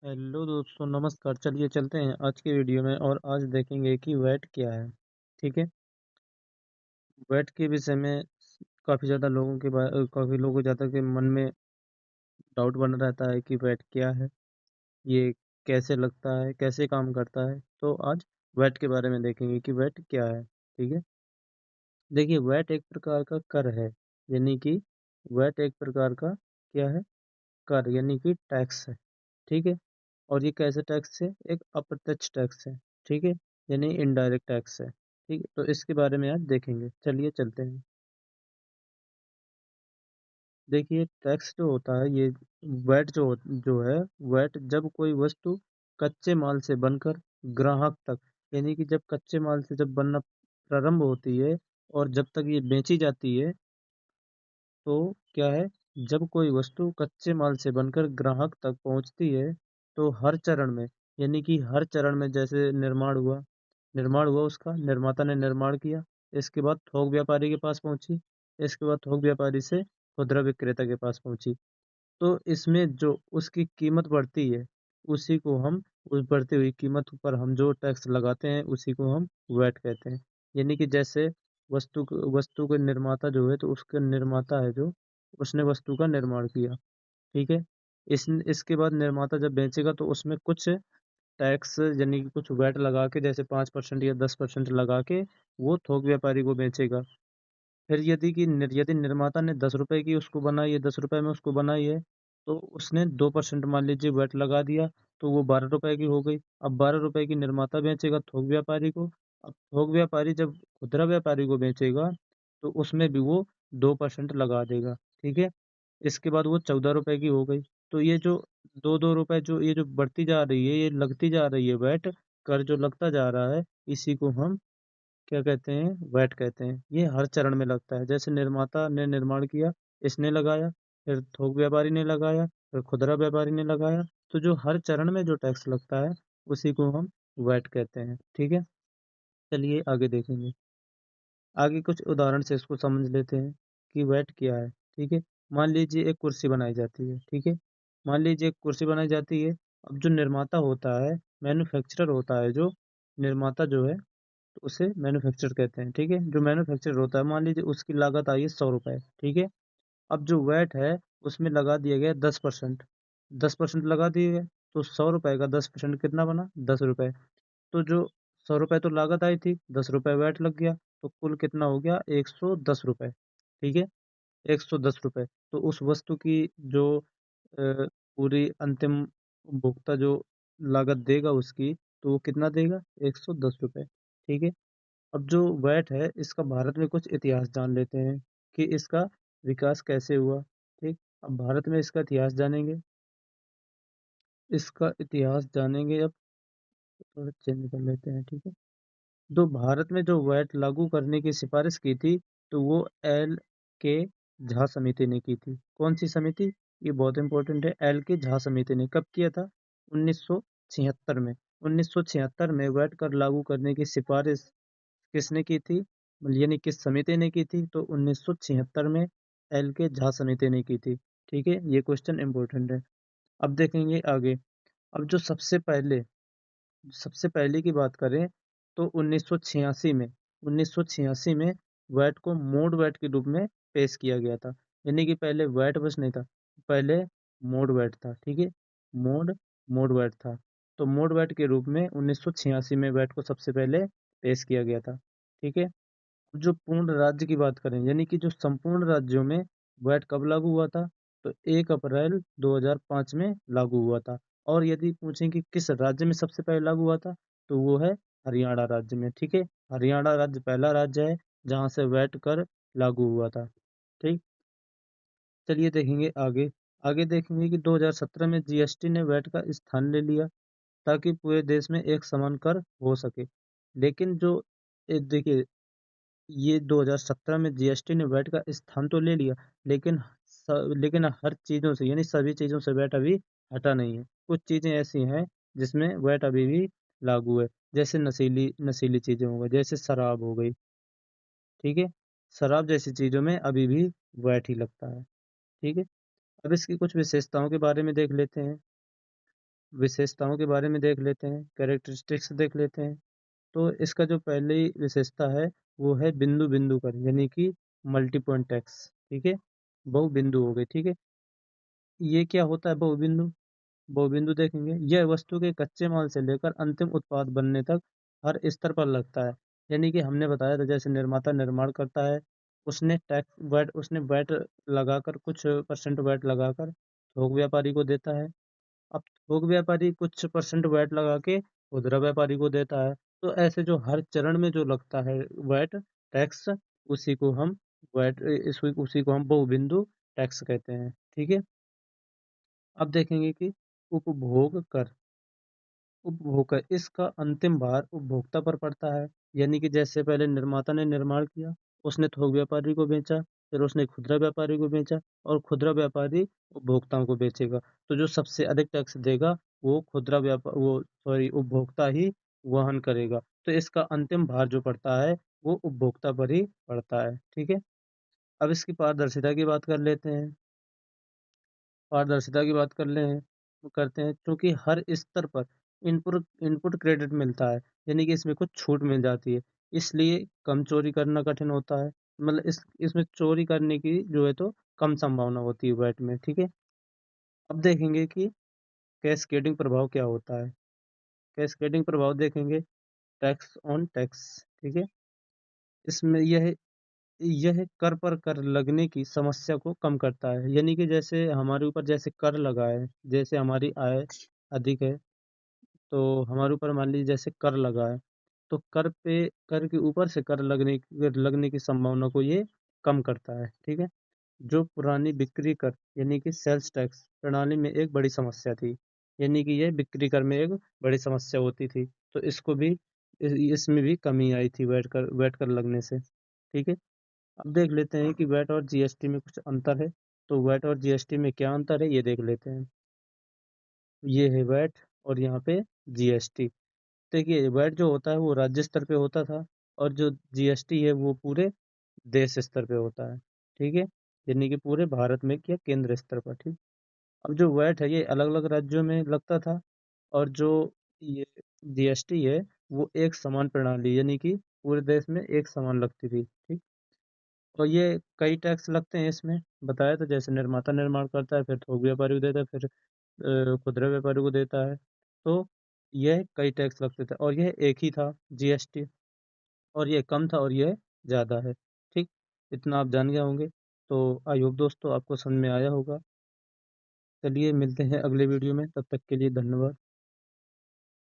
Hello दोस्तों, नमस्कार। चलिए चलते हैं आज के वीडियो में और आज देखेंगे कि वैट क्या है। ठीक है। वैट के विषय में काफ़ी लोगों ज़्यादा के मन में डाउट बना रहता है कि वैट क्या है, ये कैसे लगता है, कैसे काम करता है। तो आज वैट के बारे में देखेंगे कि वैट क्या है। ठीक है। देखिए, वैट एक प्रकार का कर है, यानी कि वैट एक प्रकार का क्या है, कर यानी कि टैक्स है। ठीक है। और ये कैसे टैक्स है, एक अप्रत्यक्ष टैक्स है। ठीक है। यानी इनडायरेक्ट टैक्स है। ठीक है, तो इसके बारे में आज देखेंगे। चलिए चलते हैं। देखिए, टैक्स जो होता है ये वैट जो है, वैट जब कोई वस्तु कच्चे माल से बनकर ग्राहक तक, यानी कि जब कच्चे माल से जब बनना प्रारंभ होती है और जब तक ये बेची जाती है, तो क्या है, जब कोई वस्तु कच्चे माल से बनकर ग्राहक तक पहुंचती है तो हर चरण में, यानी कि हर चरण में, जैसे निर्माण हुआ उसका, निर्माता ने निर्माण किया, इसके बाद थोक व्यापारी के पास पहुंची, इसके बाद थोक व्यापारी से खुदरा विक्रेता के पास पहुंची। तो इसमें जो उसकी कीमत बढ़ती है, उसी को हम उस बढ़ती हुई कीमत पर हम जो टैक्स लगाते हैं उसी को हम वैट कहते हैं। यानी कि जैसे वस्तु के निर्माता जो है, तो उसके निर्माता है जो, उसने वस्तु का निर्माण किया। ठीक है। इसके बाद निर्माता जब बेचेगा तो उसमें कुछ टैक्स यानी कि कुछ वैट लगा के, जैसे 5% या 10% लगा के वो थोक व्यापारी को बेचेगा। फिर यदि निर्माता ने 10 रुपए की उसको बनाई है, 10 रुपए में उसको बनाई है, तो उसने 2% मान लीजिए वैट लगा दिया, तो वो 12 रुपए की हो गई। अब 12 रुपए की निर्माता बेचेगा थोक व्यापारी को। अब थोक व्यापारी जब खुदरा व्यापारी को बेचेगा तो उसमें भी वो 2% लगा देगा। ठीक है। इसके बाद वो 14 रुपए की हो गई। तो ये जो 2-2 रुपए जो ये जो बढ़ती जा रही है, ये लगती जा रही है वैट, कर जो लगता जा रहा है, इसी को हम क्या कहते हैं, वैट कहते हैं। ये हर चरण में लगता है, जैसे निर्माता ने निर्माण किया, इसने लगाया, फिर थोक व्यापारी ने लगाया, फिर खुदरा व्यापारी ने लगाया। तो जो हर चरण में जो टैक्स लगता है उसी को हम वैट कहते हैं। ठीक है। चलिए आगे देखेंगे। आगे कुछ उदाहरण से इसको समझ लेते हैं कि वैट क्या है। ठीक है। मान लीजिए एक कुर्सी बनाई जाती है। ठीक है। मान लीजिए एक कुर्सी बनाई जाती है। अब जो निर्माता होता है, मैन्युफैक्चरर होता है, जो निर्माता जो है, तो उसे मैन्युफैक्चरर कहते हैं। ठीक है। जो मैन्युफैक्चरर होता है, मान लीजिए उसकी लागत आई है 100 रुपए। ठीक है। अब जो वैट है उसमें लगा दिया गया 10%। 10% लगा दिए गए, तो 100 रुपए का 10% कितना बना, 10 रुपए। तो जो 100 रुपए तो लागत आई थी, 10 रुपए वैट लग गया, तो कुल कितना हो गया, 110 रुपए। ठीक है। 110 रुपए। तो उस वस्तु की जो पूरी अंतिम उपभोक्ता जो लागत देगा उसकी, तो वो कितना देगा, 110 रुपए। ठीक है। अब जो वैट है इसका भारत में कुछ इतिहास जान लेते हैं कि इसका विकास कैसे हुआ। ठीक। अब भारत में इसका इतिहास जानेंगे, अब थोड़ा चेंज कर लेते हैं। ठीक है। तो भारत में जो वैट लागू करने की सिफारिश की थी, तो वो एल के झा समिति ने की थी। कौन सी समिति, ये बहुत इंपॉर्टेंट है। एल के झा समिति ने कब किया था, 1976 में। 1976 में वैट कर लागू करने की सिफारिश किसने की थी, यानी किस समिति ने की थी, तो 1976 में एल के झा समिति ने की थी। ठीक है। ये क्वेश्चन इंपॉर्टेंट है। अब देखेंगे आगे। अब जो सबसे पहले की बात करें, तो 1986 में वैट को मोड वैट के रूप में पेश किया गया था। यानी कि पहले वैट बस नहीं था, पहले मोड वैट था। ठीक है। मोड मोड वैट था। तो मोड वैट के रूप में 1986 में वैट को सबसे पहले पेश किया गया था। ठीक है। जो पूर्ण राज्य की बात करें, यानी कि जो संपूर्ण राज्यों में वैट कब लागू हुआ था, तो 1 अप्रैल 2005 में लागू हुआ था। और यदि पूछें कि किस राज्य में सबसे पहले लागू हुआ था, तो वो है हरियाणा राज्य में। ठीक है। हरियाणा राज्य पहला राज्य है जहाँ से वैट कर लागू हुआ था। ठीक। चलिए देखेंगे आगे। आगे देखेंगे कि 2017 में जीएसटी ने वैट का स्थान ले लिया, ताकि पूरे देश में एक समान कर हो सके। लेकिन जो देखिए, ये 2017 में जीएसटी ने वैट का स्थान तो ले लिया, लेकिन लेकिन हर चीज़ों से, यानी सभी चीज़ों से वैट अभी हटा नहीं है। कुछ चीज़ें ऐसी हैं जिसमें वैट अभी भी लागू है, जैसे नशीली नशीली चीज़ें हो गई, जैसे शराब हो गई। ठीक है। शराब जैसी चीज़ों में अभी भी वैट ही लगता है। ठीक है। अब इसकी कुछ विशेषताओं के बारे में देख लेते हैं। विशेषताओं के बारे में देख लेते हैं, कैरेक्टरिस्टिक्स देख लेते हैं। तो इसका जो पहली विशेषता है वो है बिंदु बिंदु कर, यानी कि मल्टी पॉइंट टैक्स। ठीक है, बहुबिंदु हो गए। ठीक है, ये क्या होता है बहुबिंदु? बहुबिंदु देखेंगे, यह वस्तु के कच्चे माल से लेकर अंतिम उत्पाद बनने तक हर स्तर पर लगता है। यानी कि हमने बताया था जैसे निर्माता निर्माण करता है, उसने वैट लगाकर कुछ परसेंट वैट लगाकर थोक व्यापारी को देता है। अब थोक व्यापारी कुछ परसेंट वैट लगा के खुदरा व्यापारी को देता है। तो ऐसे जो हर चरण में जो लगता है वैट टैक्स, उसी को हम उसी को हम बहुबिंदु टैक्स कहते हैं। ठीक है, अब देखेंगे कि उपभोग कर। उपभोग कर, इसका अंतिम भार उपभोक्ता पर पड़ता है। यानी कि जैसे पहले निर्माता ने निर्माण किया, उसने थोक व्यापारी को बेचा, फिर उसने खुदरा व्यापारी को बेचा, और खुदरा व्यापारी उपभोक्ताओं को बेचेगा। तो जो सबसे अधिक टैक्स देगा वो खुदरा व्यापार वो सॉरी उपभोक्ता ही वहन करेगा। तो इसका अंतिम भार जो पड़ता है वो उपभोक्ता पर ही पड़ता है। ठीक है, अब इसकी पारदर्शिता की बात कर लेते हैं। पारदर्शिता की बात करते हैं, क्योंकि हर स्तर पर इनपुट इनपुट क्रेडिट मिलता है, यानी कि इसमें कुछ छूट मिल जाती है, इसलिए कम चोरी करना कठिन होता है। मतलब इसमें चोरी करने की जो है तो कम संभावना होती है वैट में। ठीक है, अब देखेंगे कि कैस्केडिंग प्रभाव क्या होता है। कैस्केडिंग प्रभाव देखेंगे, टैक्स ऑन टैक्स। ठीक है, इसमें यह कर पर कर लगने की समस्या को कम करता है। यानी कि जैसे हमारे ऊपर जैसे कर लगा है, जैसे हमारी आय अधिक है तो हमारे ऊपर मान लीजिए जैसे कर लगा है, तो कर के ऊपर से कर लगने की संभावना को ये कम करता है। ठीक है, जो पुरानी बिक्री कर यानी कि सेल्स टैक्स प्रणाली में एक बड़ी समस्या थी, यानी कि ये बिक्री कर में एक बड़ी समस्या होती थी, तो इसको भी इसमें भी कमी आई थी वैट कर लगने से। ठीक है, अब देख लेते हैं कि वैट और जीएसटी में कुछ अंतर है। तो वैट और जीएसटी में क्या अंतर है ये देख लेते हैं। ये है वैट और यहाँ पे जीएसटी। देखिए वैट जो होता है वो राज्य स्तर पे होता था, और जो जीएसटी है वो पूरे देश स्तर पे होता है। ठीक है, यानी कि पूरे भारत में क्या केंद्र स्तर पर। ठीक, अब जो वैट है ये अलग अलग राज्यों में लगता था, और जो ये जीएसटी है वो एक समान प्रणाली यानी कि पूरे देश में एक समान लगती थी। ठीक, तो ये कई टैक्स लगते हैं इसमें, बताया तो जैसे निर्माता निर्माण करता है, फिर थोक व्यापारी को देता है, फिर खुदरा व्यापारी को देता है। तो यह कई टैक्स लगते थे, और यह एक ही था जीएसटी, और ये कम था और यह ज़्यादा है। ठीक, इतना आप जान गए होंगे। तो आई होप दोस्तों आपको समझ में आया होगा। चलिए मिलते हैं अगले वीडियो में, तब तक के लिए धन्यवाद।